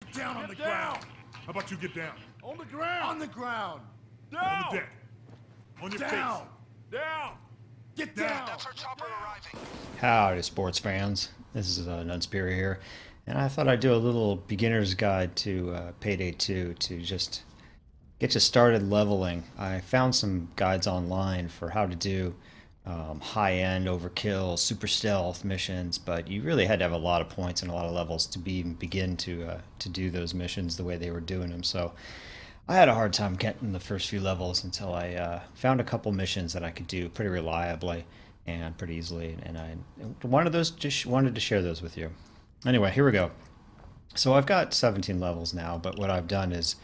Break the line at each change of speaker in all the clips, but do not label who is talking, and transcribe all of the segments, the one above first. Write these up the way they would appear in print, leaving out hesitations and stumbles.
Get down on the ground.
How about you get down?
On the ground. On the ground.
On the deck. On your
Down.
face. Down.
Get down.
That's our chopper arriving.
Howdy, sports fans. This is Untitled here, and I thought I'd do a little beginner's guide to Payday 2 to just get you started leveling. I found some guides online for how to do high-end overkill, super stealth missions, but you really had to have a lot of points and a lot of levels to begin to do those missions the way they were doing them. So I had a hard time getting the first few levels until I found a couple missions that I could do pretty reliably and pretty easily, and wanted to share those with you. Anyway, here we go. So I've got 17 levels now, but what I've done is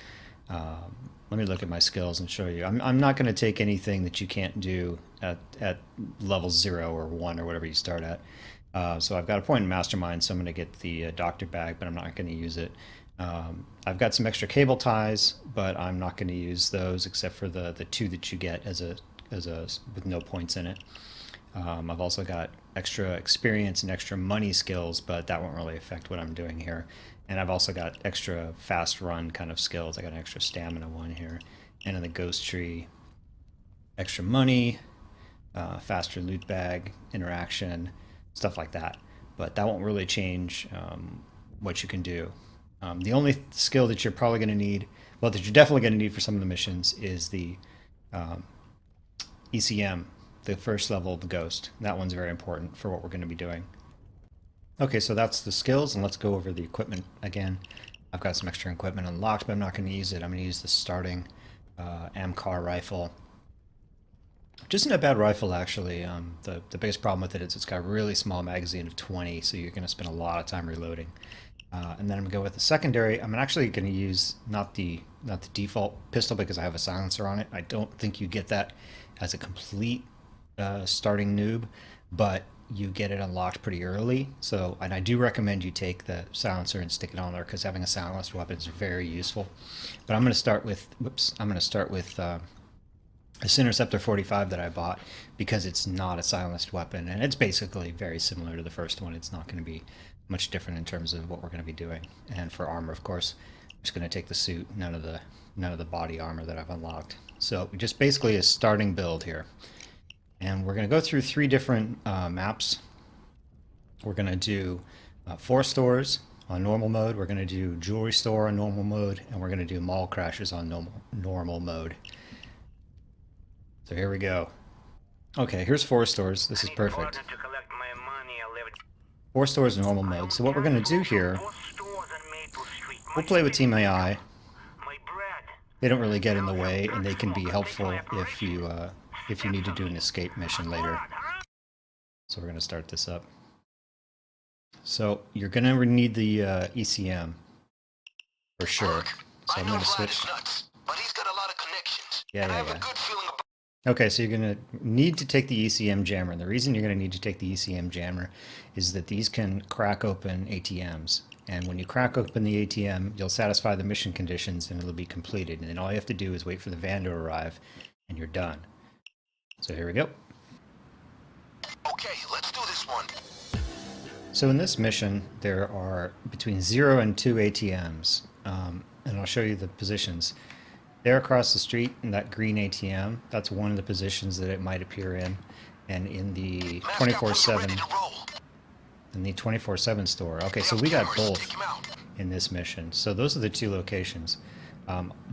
let me look at my skills and show you. I'm not going to take anything that you can't do at level 0 or 1 or whatever you start at. So I've got a point in Mastermind, so I'm going to get the doctor bag, but I'm not going to use it. I've got some extra cable ties, but I'm not going to use those except for the 2 that you get as a with no points in it. I've also got extra experience and extra money skills, but that won't really affect what I'm doing here. And I've also got extra fast run kind of skills. I got an extra stamina one here. And in the ghost tree, extra money, faster loot bag, interaction, stuff like that. But that won't really change what you can do. The only skill that you're probably going to need, well, that you're definitely going to need for some of the missions is the ECM, the first level of the ghost. That one's very important for what we're going to be doing. Okay, so that's the skills, and let's go over the equipment again. I've got some extra equipment unlocked, but I'm not going to use it. I'm going to use the starting AMCAR rifle. Which isn't a bad rifle, actually. The biggest problem with it is it's got a really small magazine of 20, so you're going to spend a lot of time reloading. And then I'm going to go with the secondary. I'm actually going to use not the default pistol because I have a silencer on it. I don't think you get that as a complete starting noob, but you get it unlocked pretty early. So, and I do recommend you take the silencer and stick it on there because having a silenced weapon is very useful. But I'm going to start with, this Interceptor 45 that I bought because it's not a silenced weapon, and it's basically very similar to the first one. It's not going to be much different in terms of what we're going to be doing. And for armor, of course, I'm just going to take the suit, none of the body armor that I've unlocked. So just basically a starting build here. And we're going to go through 3 different maps. We're going to do 4 stores on normal mode. We're going to do jewelry store on normal mode, and we're going to do mall crashes on normal mode. So here we go. Okay, here's 4 stores. This is perfect. 4 stores in normal mode. So what we're going to do here, we'll play with Team AI. They don't really get in the way, and they can be helpful if you need to do an escape mission later. So we're going to start this up. So you're going to need the ECM for sure. So I'm going to switch.
But he's got a lot of connections.
Yeah.
Good feeling about
Okay, so you're going to need to take the ECM jammer. And the reason you're going to need to take the ECM jammer is that these can crack open ATMs. And when you crack open the ATM, you'll satisfy the mission conditions and it'll be completed. And then all you have to do is wait for the van to arrive and you're done. So here we go.
Okay, let's do this one.
So in this mission, there are between 0 and 2 ATMs. And I'll show you the positions. There across the street in that green ATM, that's one of the positions that it might appear in. And in the 24/7, in the 24/7 store. Okay, so we got both in this mission. So those are the 2 locations.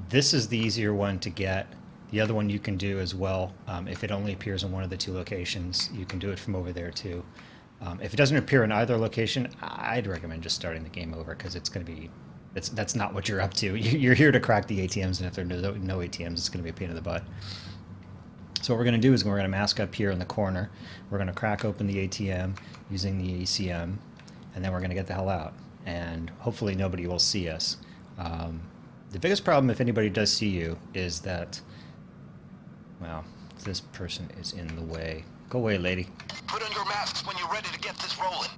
This is the easier one to get. The other one you can do as well. If it only appears in one of the 2 locations, you can do it from over there too. If it doesn't appear in either location, I'd recommend just starting the game over because it's going to be, that's not what you're up to. You're here to crack the ATMs, and if there are no ATMs, it's going to be a pain in the butt. So what we're going to do is we're going to mask up here in the corner. We're going to crack open the ATM using the ECM, and then we're going to get the hell out. And hopefully nobody will see us. The biggest problem, if anybody does see you, is that, well, this person is in the way. Go away, lady.
Put on your masks when you're ready to get this rolling.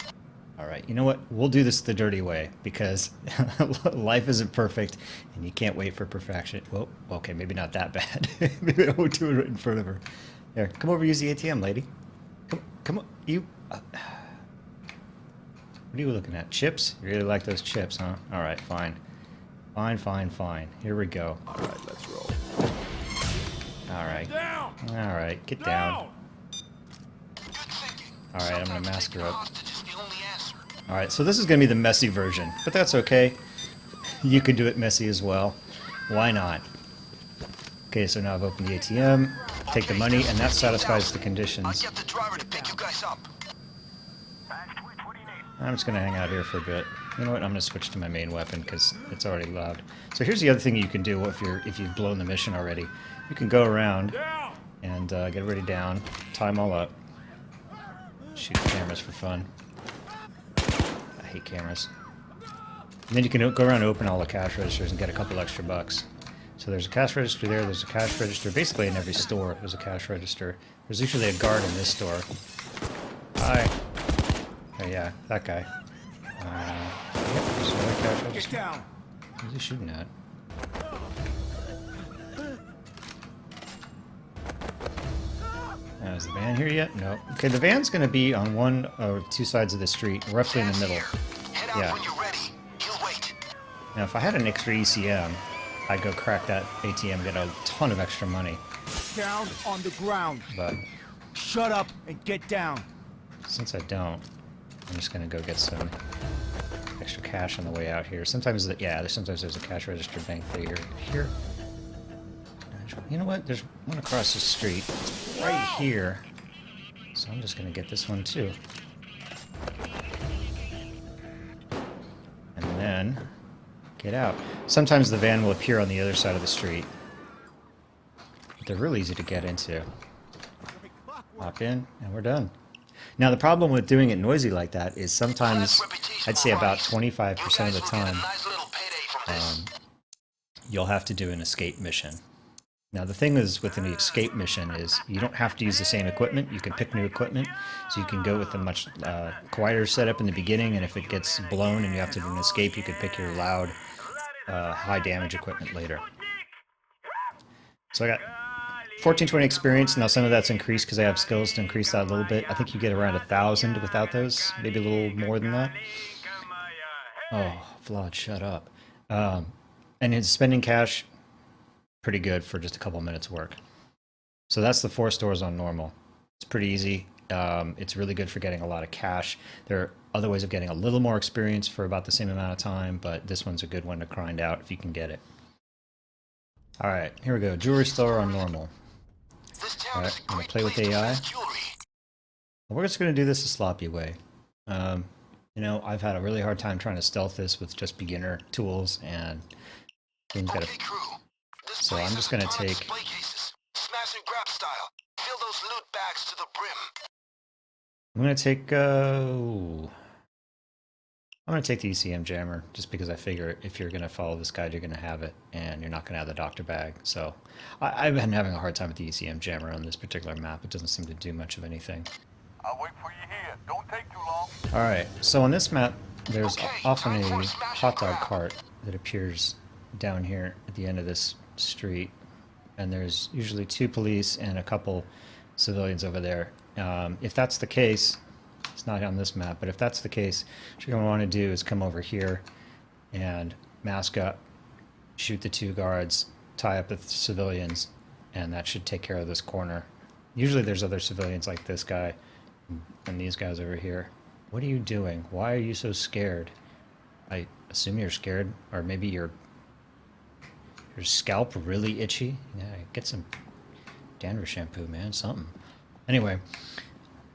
All right, you know what? We'll do this the dirty way because life isn't perfect and you can't wait for perfection. Well, okay, maybe not that bad. Maybe I won't do it right in front of her. Here, come over, use the ATM, lady. Come on, you. What are you looking at? Chips? You really like those chips, huh? All right, fine. Fine, fine, fine. Here we go.
Alright, let's roll.
Alright.
Down!
Alright, get down.
Good thinking.
Alright, I'm gonna
Sometimes
mask
taking
her up.
hostage is the only answer.
Alright, so this is gonna be the messy version, but that's okay. You could do it messy as well. Why not? Okay, so now I've opened the ATM, take the money, and that satisfies the
I'll
conditions.
get the driver to pick you guys up.
I'm just gonna hang out here for a bit. You know what? I'm gonna switch to my main weapon because it's already loud. So here's the other thing you can do if you've blown the mission already. You can go around
Down!
and get everybody down, tie them all up, shoot cameras for fun. I hate cameras. And then you can go around and open all the cash registers and get a couple extra bucks. So there's a cash register there, there's a cash register. Basically in every store there's a cash register. There's usually a guard in this store. Hi. Oh yeah, that guy. Yep, there's another cash
Get
register.
down!
Who's he shooting at? Is the van here yet? No. Okay, the van's going to be on one or two sides of the street, roughly in the
Van's
middle.
here. Head out
Yeah.
when you're ready. He'll wait.
Now, if I had an extra ECM, I'd go crack that ATM, get a ton of extra money.
Down on the ground.
But
Shut up and get down.
since I don't, I'm just going to go get some extra cash on the way out here. Sometimes, sometimes there's a cash register bank figure here. You know what? There's one across the street. It's right here. So I'm just going to get this one too. And then get out. Sometimes the van will appear on the other side of the street. But they're really easy to get into. Hop in, and we're done. Now the problem with doing it noisy like that is sometimes, I'd say about 25% of the time,
Nice little payday from this.
you'll have to do an escape mission. Now the thing is with an escape mission is you don't have to use the same equipment. You can pick new equipment, so you can go with a much quieter setup in the beginning, and if it gets blown and you have to do an escape, you can pick your loud, high damage equipment later. So I got 1420 experience. Now some of that's increased because I have skills to increase that a little bit. I think you get around 1,000 without those, maybe a little more than that. Oh, Vlad, shut up. And his spending cash, pretty good for just a couple minutes work. So that's the 4 stores on normal. It's pretty easy. It's really good for getting a lot of cash. There are other ways of getting a little more experience for about the same amount of time, but this one's a good one to grind out if you can get it. All right, here we go. Jewelry store on normal.
This town
Alright,
is a
I'm gonna
great
play with
place to
AI.
find jewelry.
We're just going to do this a sloppy way. You know, I've had a really hard time trying to stealth this with just beginner tools, and things got
Okay, crew. This
So
place
I'm
has
just
a
gonna
ton of
take-
display cases. Smash and grab style. Fill those loot bags to the brim.
I'm going to take I'm going to take the ECM jammer just because I figure if you're going to follow this guide, you're going to have it, and you're not going to have the doctor bag. So I've been having a hard time with the ECM jammer on this particular map. It doesn't seem to do much of anything.
I'll wait for you here. Don't take too long.
All right, so on this map, there's
Okay,
often
time for
a
a smash
hot
and
dog
grab.
cart that appears down here at the end of this street, and there's usually 2 police and a couple civilians over there. If that's the case, it's not on this map, but if that's the case, what you're going to want to do is come over here and mask up, shoot the 2 guards, tie up the civilians, and that should take care of this corner. Usually there's other civilians like this guy and these guys over here. What are you doing? Why are you so scared? I assume you're scared, or maybe your scalp really itchy. Yeah, get some dandruff shampoo, man, something. Anyway,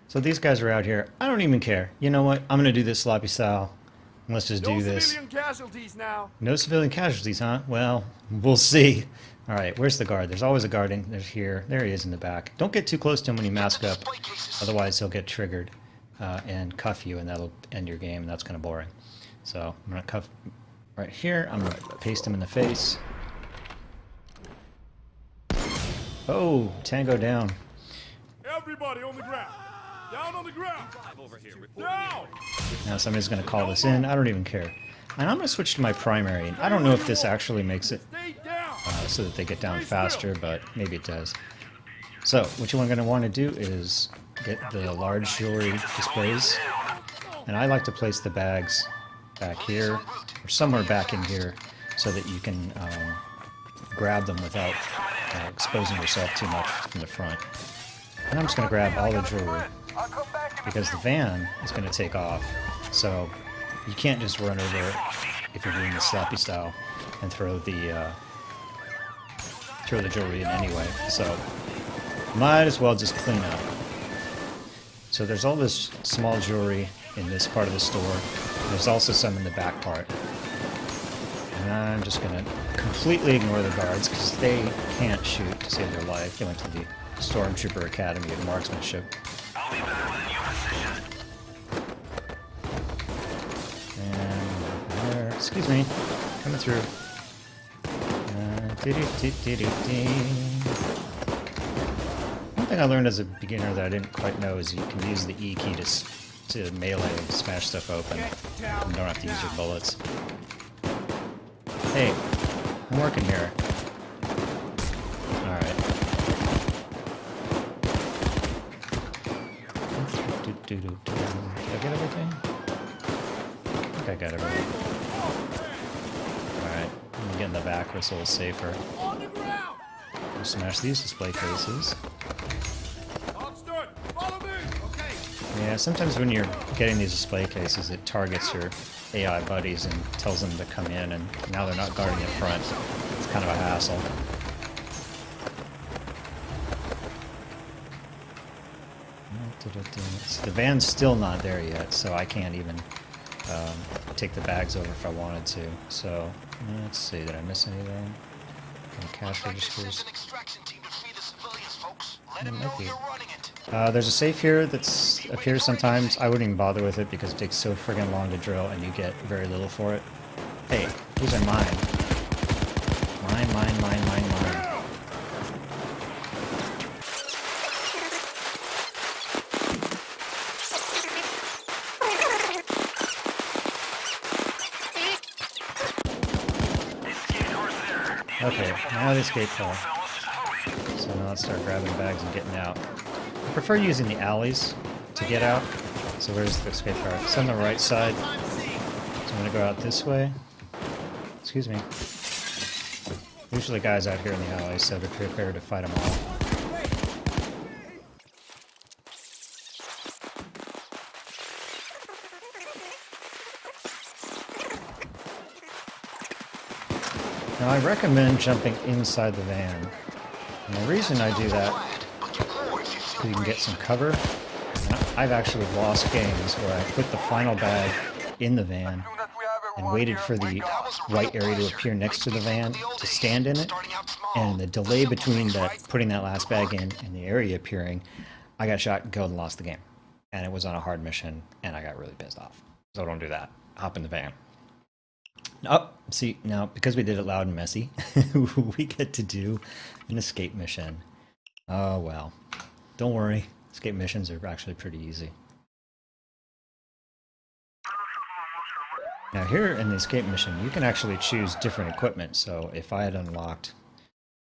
so these guys are out here. I don't even care. You know what? I'm gonna do this sloppy style. Let's just do this.
Civilian casualties now.
No civilian casualties, huh? Well, we'll see. All right, where's the guard? There's always a guarding. There's here. There he is in the back. Don't get too close to him when you mask up.
Display cases.
Otherwise, he'll get triggered and cuff you, and that'll end your game, and that's kind of boring. So I'm going to cuff right here. I'm going to paste him in the face. Oh, Tango down.
Everybody on the ground. Down on the ground. Down!
Now somebody's going to call this in. I don't even care. And I'm going to switch to my primary. I don't know if this actually makes it
Stay down.
so that they get down faster, but maybe it does. So what you're going to want to do is get the large jewelry displays. And I like to place the bags back here, or somewhere back in here, so that you can grab them without exposing yourself too much from the front. And I'm just going to grab all the jewelry because the van is going to take off, so you can't just run over it if you're doing the sloppy style and throw the jewelry in anyway. So might as well just clean up. So there's all this small jewelry in this part of the store. There's also some in the back part. And I'm just going to completely ignore the guards because they can't shoot to save their life. They went to the Stormtrooper Academy of Marksmanship. And there, excuse me, coming through. One thing I learned as a beginner that I didn't quite know is you can use the E key to melee and smash stuff open. You don't have to use your bullets. Hey, I'm working here. Alright. Did I get everything? I think I got everything. Alright, I'm gonna get in the back where it's a little safer. We'll smash these display cases. Yeah, sometimes when you're getting these display cases, it targets your AI buddies and tells them to come in, and now they're not guarding the front. It's kind of a hassle. The van's still not there yet, so I can't even take the bags over if I wanted to. So, let's see, did I miss anything? Any cash registers? There's a safe here that appears sometimes. I wouldn't even bother with it because it takes so friggin' long to drill and you get very little for it. Hey, these are mine. Mine. Okay, now the escape car. So now let's start grabbing bags and getting out. I prefer using the alleys to get out. So where's the escape car? It's on the right side. So I'm gonna go out this way. Excuse me. Usually guys out here in the alley, so they're prepared to fight them off. Now I recommend jumping inside the van. And the reason I do that is so you can get some cover. And I've actually lost games where I put the final bag in the van and waited for the white area to appear next to the van to stand in it. And the delay between putting that last bag in and the area appearing, I got shot and killed and lost the game. And it was on a hard mission, and I got really pissed off. So don't do that. Hop in the van. Oh, see, now, because we did it loud and messy, we get to do an escape mission. Oh, well. Don't worry. Escape missions are actually pretty easy. Now, here in the escape mission, you can actually choose different equipment. So if I had unlocked,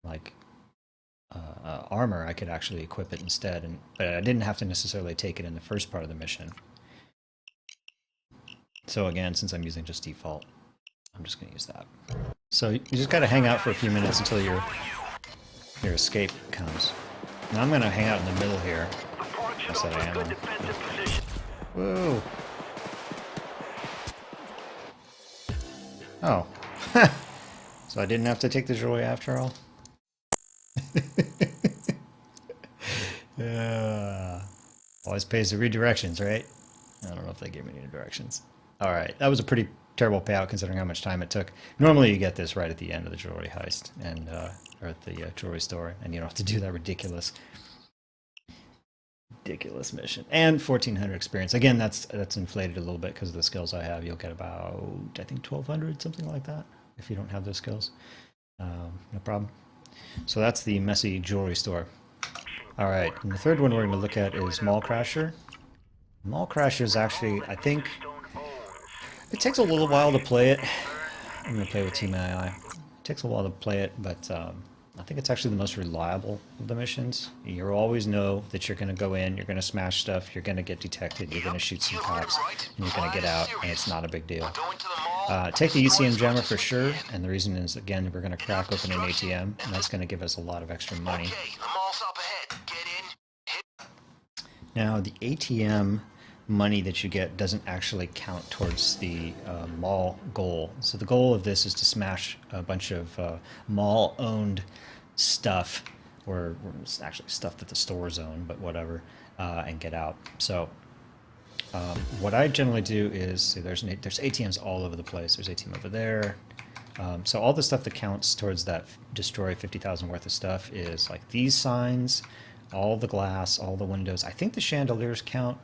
like, armor, I could actually equip it instead. But I didn't have to necessarily take it in the first part of the mission. So again, since I'm using just default, I'm just going to use that. So you just got to hang out for a few minutes until your escape comes. Now I'm going to hang out in the middle here. Yes, I am. Whoa. Oh. So I didn't have to take the jewelry after all? Yeah. Always pays the redirections, right? I don't know if they gave me any directions. Alright, that was a pretty terrible payout considering how much time it took. Normally you get this right at the end of the jewelry heist, and or at the jewelry store, and you don't have to do that ridiculous mission. And 1400 experience. Again, that's inflated a little bit because of the skills I have. You'll get about, I think, 1200, something like that, if you don't have those skills. No problem. So that's the messy jewelry store. Alright, and the third one we're going to look at is MALLCRASHER. MALLCRASHER is actually, I think, it takes a little while to play it. I'm going to play with Team AI. It takes a while to play it, but I think it's actually the most reliable of the missions. You always know that you're going to go in, you're going to smash stuff, you're going to get detected, you're going to shoot some cops, and you're going to get out, and it's not a big deal. Take the ECM jammer for sure, and the reason is, again, we're going to crack open an ATM, and that's going to give us a lot of extra money.
Okay, the mall's up ahead. Get in.
Now, the ATM money that you get doesn't actually count towards the mall goal. So the goal of this is to smash a bunch of mall-owned stuff, or it's actually stuff that the stores own, but whatever, and get out. So what I generally do is, see, there's ATMs all over the place. There's ATM over there. So all the stuff that counts towards that destroy 50,000 worth of stuff is like these signs, all the glass, all the windows. I think the chandeliers count.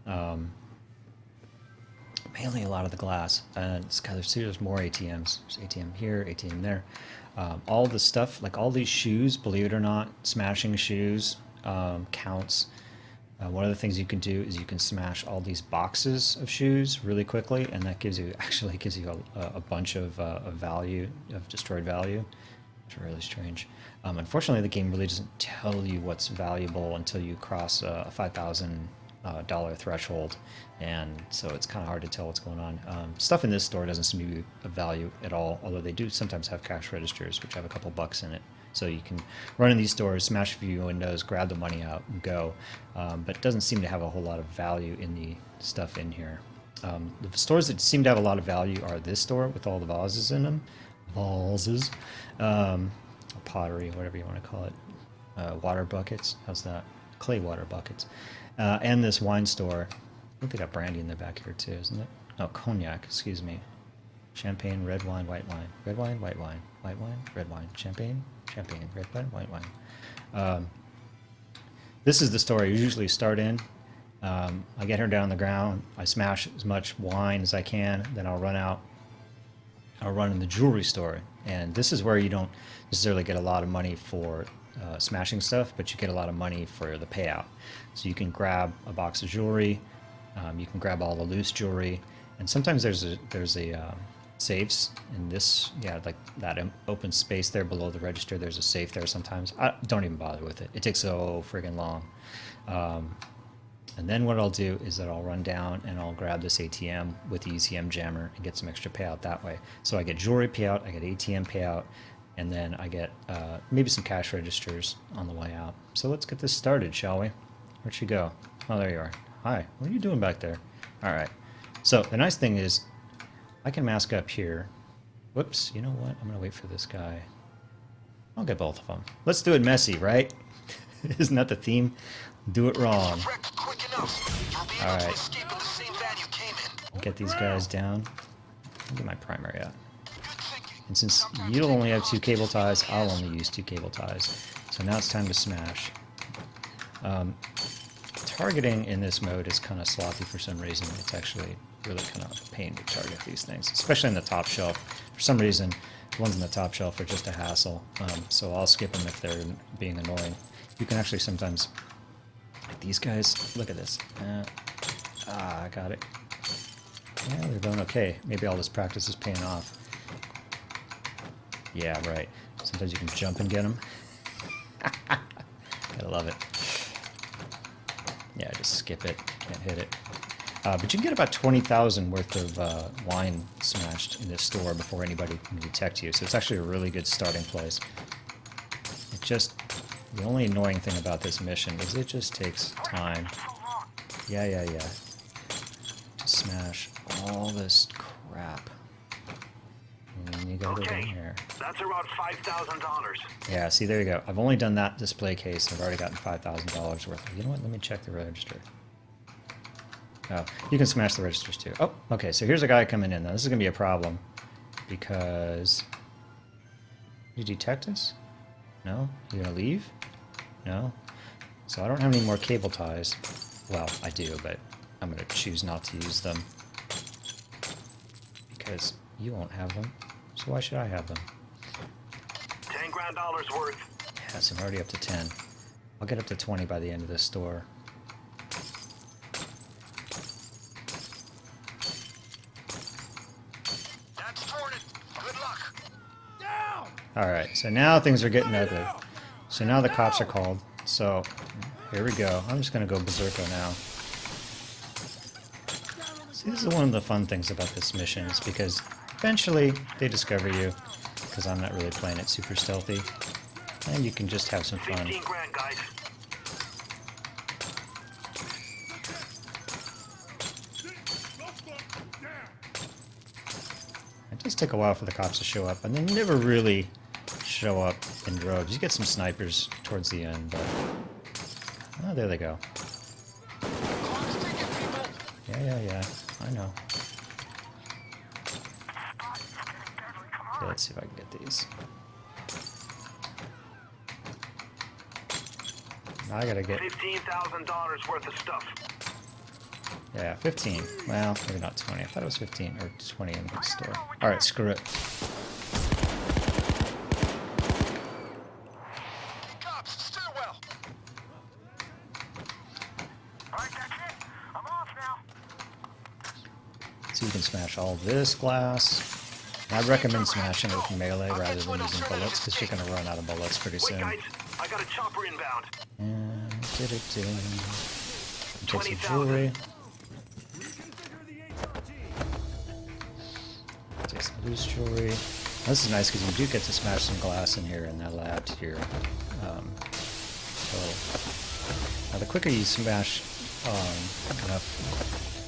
Mainly a lot of the glass. There's more ATMs. There's ATM here, ATM there. All the stuff, like all these shoes, believe it or not, smashing shoes counts. One of the things you can do is you can smash all these boxes of shoes really quickly, and that gives you a bunch of value, of destroyed value. It's really strange. Unfortunately, the game really doesn't tell you what's valuable until you cross a $5,000 threshold, and so it's kind of hard to tell what's going on. Stuff in this store doesn't seem to be of value at all, although they do sometimes have cash registers which have a couple bucks in it. So you can run in these stores, smash a few windows, grab the money out, and go. But it doesn't seem to have a whole lot of value in the stuff in here. The stores that seem to have a lot of value are this store with all the vases in them. Vases. Pottery, whatever you want to call it. Water buckets. How's that? Clay water buckets. And this wine store. I think they got brandy in the back here too, isn't it? No, cognac, excuse me. Champagne, red wine, white wine. Red wine, white wine. White wine, red wine. Champagne, champagne, red wine, white wine. This is the store I usually start in. I get her down on the ground. I smash as much wine as I can. Then I'll run out. I'll run in the jewelry store. And this is where you don't necessarily get a lot of money for smashing stuff, but you get a lot of money for the payout. So you can grab a box of jewelry. You can grab all the loose jewelry. And sometimes there's a safes in this, yeah, like that open space there below the register. There's a safe there sometimes. I don't even bother with it. It takes so friggin' long. And then what I'll do is that I'll run down and I'll grab this ATM with the ECM jammer and get some extra payout that way. So I get jewelry payout, I get ATM payout, and then I get maybe some cash registers on the way out. So let's get this started, shall we? Where'd you go? Oh, there you are. Hi, what are you doing back there? All right. So the nice thing is I can mask up here. Whoops, you know what? I'm gonna wait for this guy. I'll get both of them. Let's do it messy, right? Isn't that the theme? Do it wrong. All right. Get these guys down. I'll get my primary out. And since you'll only have 2 cable ties, I'll only use 2 cable ties. So now it's time to smash. Targeting in this mode is kind of sloppy for some reason. It's actually really kind of a pain to target these things, especially in the top shelf. For some reason, the ones in the top shelf are just a hassle, so I'll skip them if they're being annoying. You can actually sometimes, like these guys, look at this. I got it. Yeah, they're going okay. Maybe all this practice is paying off. Yeah, right. Sometimes you can jump and get them. Gotta love it. Yeah, just skip it. Can't hit it. But you can get about 20,000 worth of wine smashed in this store before anybody can detect you. So it's actually a really good starting place. It just, the only annoying thing about this mission is it just takes time. Yeah. To smash all this crap. And you gotta go down here.
That's around $5,000.
Yeah, see, there you go. I've only done that display case. I've already gotten $5,000 worth. You know what? Let me check the register. Oh, you can smash the registers too. Oh, okay, so here's a guy coming in. Now, this is going to be a problem because... Did you detect us? No? You going to leave? No? So I don't have any more cable ties. Well, I do, but I'm going to choose not to use them because you won't have them. So why should I have them?
$10 grand worth.
Yes, I'm already up to 10. I'll get up to 20 by the end of this store. Alright, so now things are getting ugly. So now the cops are called. So, here we go. I'm just going to go berserko now. See, this is one of the fun things about this mission, is because Eventually, they discover you, because I'm not really playing it super stealthy. And you can just have some fun.
15 grand, guys.
It does take a while for the cops to show up, and they never really show up in droves. You get some snipers towards the end, but... Oh, there they go. Yeah, I know. Okay, let's see if I can get these. Now I gotta get...
$15,000 worth of stuff.
Yeah, 15. Well, maybe not 20. I thought it was 15 or 20 in the store. Alright, screw it.
Cops, stairwell.
Alright, that's it. I'm off now.
So you can smash all this glass. I recommend smashing it with melee rather than using bullets, because you're going to run out of bullets pretty
Wait,
soon.
guys. I got a chopper inbound.
And take some jewelry. Take some loose jewelry. This is nice because you do get to smash some glass in here, and that'll add to your total. Now, the quicker you smash enough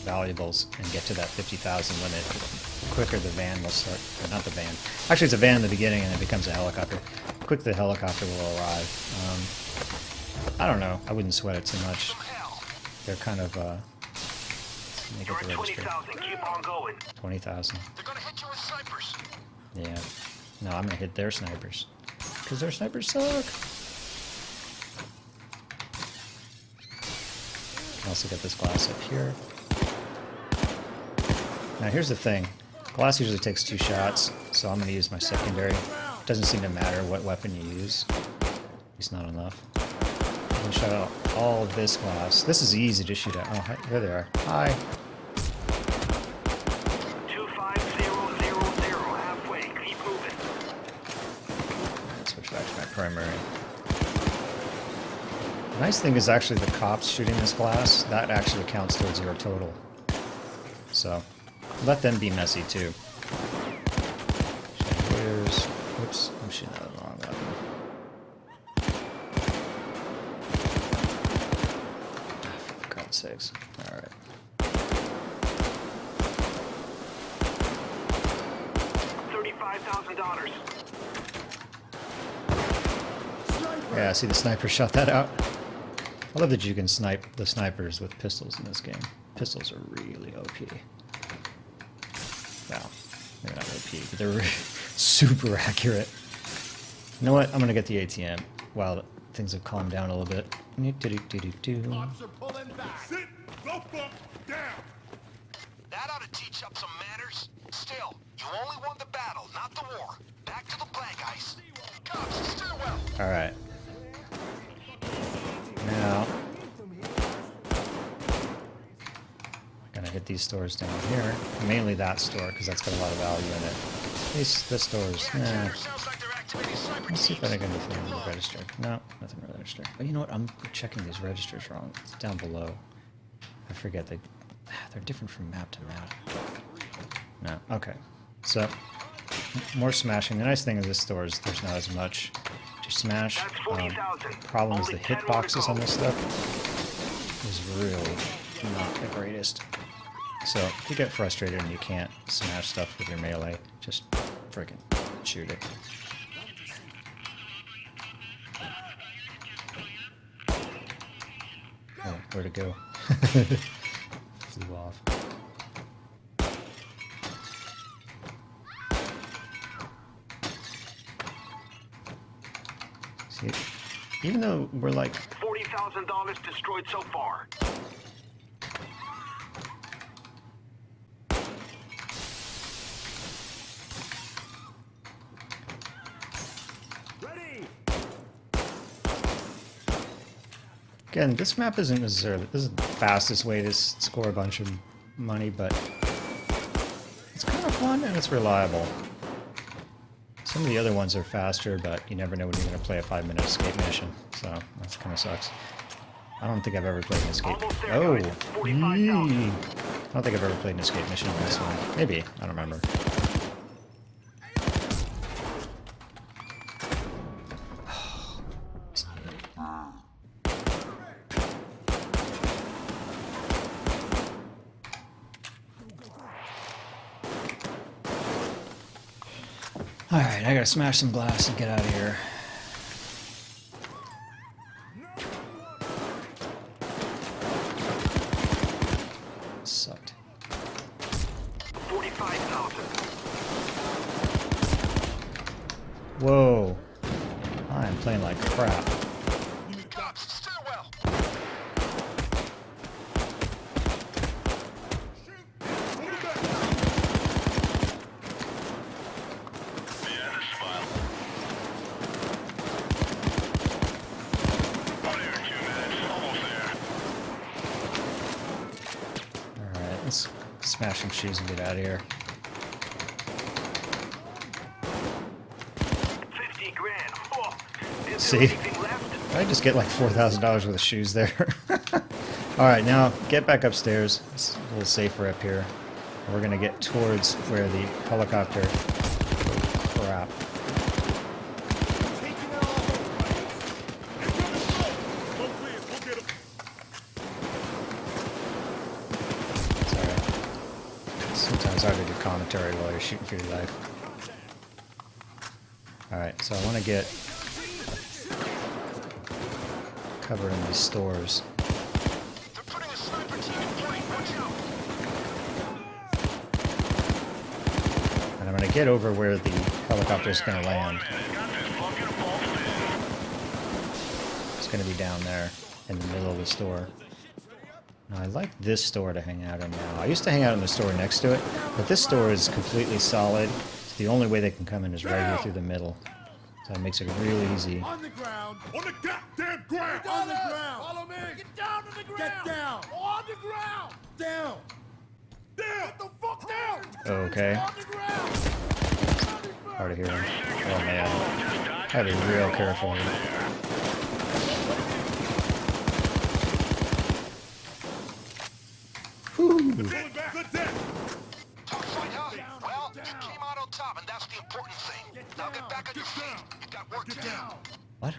valuables and get to that 50,000 limit, the quicker the van will start. Or not the van. Actually, it's a van in the beginning, and it becomes a helicopter. The quicker the helicopter will arrive. I don't know. I wouldn't sweat it too much. They're kind of. Make
You're
it
at
the register.
20,000. Keep on going.
20,000.
They're gonna hit you with snipers.
Yeah. No, I'm gonna hit their snipers. Because their snipers suck. Also get this glass up here. Now here's the thing. Glass usually takes 2 shots, so I'm gonna use my secondary. Doesn't seem to matter what weapon you use. At least not enough. I'm gonna shut out all of this glass. This is easy to shoot at. Oh, hi, there they are. Hi.
25000. Halfway. Keep moving.
Let's switch back to my primary. The nice thing is actually the cops shooting this glass, that actually counts towards your total. So, let them be messy too. Chandeliers. Oops, I'm shooting at the wrong weapon. For God's sakes. Alright.
$35,000.
Yeah, see the sniper shot that out? I love that you can snipe the snipers with pistols in this game. Pistols are really OP. Well, they're not OP, but they're super accurate. You know what? I'm gonna get the ATM while things have calmed down a little bit.
Cops are pulling back. Sit the fuck down.
That ought to teach up some manners. Still, you only won the battle, not the war. Back to the plan, guys. Cops, stairwell.
Alright. Now, gonna hit these stores down here. Mainly that store, because that's got a lot of value in it. This store's,
Sounds like they're activating sniper
Let's see if I
teams.
can get anything in the register. No, nothing registered. But you know what? I'm checking these registers wrong. It's down below. I forget they're different from map to map. No, okay. So more smashing. The nice thing is this store is there's not as much to smash.
That's 40,000.
Problem is the
Only 10 more to
hitboxes
go.
on this stuff is really not the greatest. So if you get frustrated and you can't smash stuff with your melee, just freaking shoot it. Oh, where'd it go? Flew off. See, even though we're like...
$40,000 destroyed so far.
Ready.
Again, this map isn't necessarily... This is the fastest way to score a bunch of money, but... It's kind of fun and it's reliable. Some of the other ones are faster, but you never know when you're going to play a 5-minute escape mission, so that kind of sucks. I don't think I've ever played an escape...
Almost there,
Oh!
guys. 45,000.
I don't think I've ever played an escape mission in this one. Maybe. I don't remember. Alright, I gotta smash some glass and get out of here. Sucked.
45,000.
Whoa. I am playing like crap.
Cops, stairwell.
Alright, let's smash some shoes and get out of here.
50 grand. Oh, is
See?
there anything left?
I just get like $4,000 worth of shoes there. Alright, now get back upstairs. It's a little safer up here. We're gonna get towards where the helicopter. Oh, crap. Sorry. Sometimes it's hard to do commentary while you're shooting for your life. Alright, so I want to get covered in these stores.
They're putting a sniper team in play. Watch out.
And I'm going to get over where the helicopter is going to land. It's going to be down there in the middle of the store. Now, I like this store to hang out in now. I used to hang out in the store next to it, but this store is completely solid. The only way they can come in is right here through the middle. So it makes it real easy.
On the ground. On the goddamn ground.
On the ground.
Follow me.
Get down on the ground.
Get down.
On the ground. Down.
Down.
Get the fuck down.
Okay.
On the ground.
Hard to hear him. Oh man. I gotta be real careful here. Whew.
Going back. Good deck.
Tough fight, huh? Well, you came out on top, and that's the important thing. Now get back on your feet. You got work to do.
What?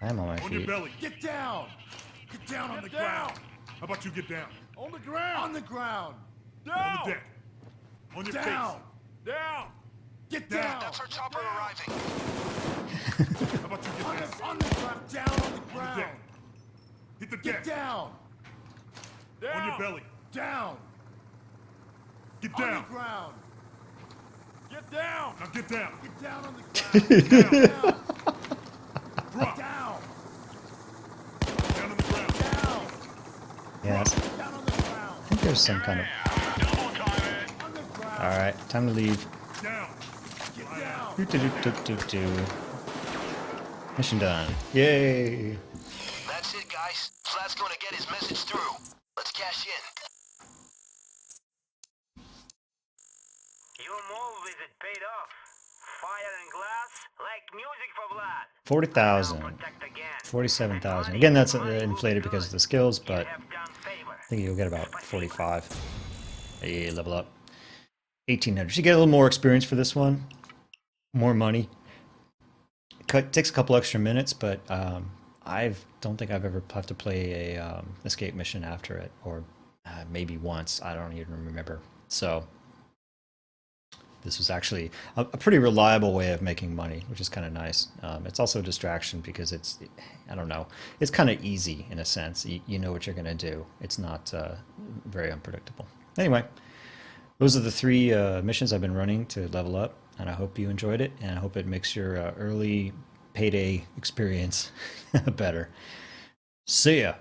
I am on my
On your
feet.
belly.
Get down. Get down on the ground.
How about you get down?
On the ground. On the ground.
On
Down.
the deck. On your
Down.
face. Down.
Get
Down.
down.
That's our chopper arriving.
How about you
On
get down?
the, on the ground. Down on the
On the
ground.
deck. Hit the
Get
deck.
down.
On your belly.
Down.
Get
On
down.
the ground. Get down.
Now get down.
Get down on the ground. Down.
Drop.
Down.
Down on the ground.
Down.
Yeah,
Down on the ground.
I think there's some kind of...
On the ground.
Alright, time to leave.
Down.
Get down.
Do. Mission done. Yay!
That's it, guys. Flat's going to get his message through. Let's cash in.
Your move is it paid off. Fire and glass, like music for blood.
40,000.
Protect again.
47,000. Again, that's inflated because of the skills, but
Have done favor.
I think you'll get about 45. Hey, level up. 1,800. You get a little more experience for this one. More money. Takes a couple extra minutes, but I don't think I've ever have to play a escape mission after it, or maybe once. I don't even remember. So this was actually a pretty reliable way of making money, which is kind of nice. It's also a distraction because it's, I don't know, it's kind of easy in a sense. You know what you're going to do. It's not very unpredictable. Anyway, those are the 3 missions I've been running to level up, and I hope you enjoyed it, and I hope it makes your early Payday experience better. See ya!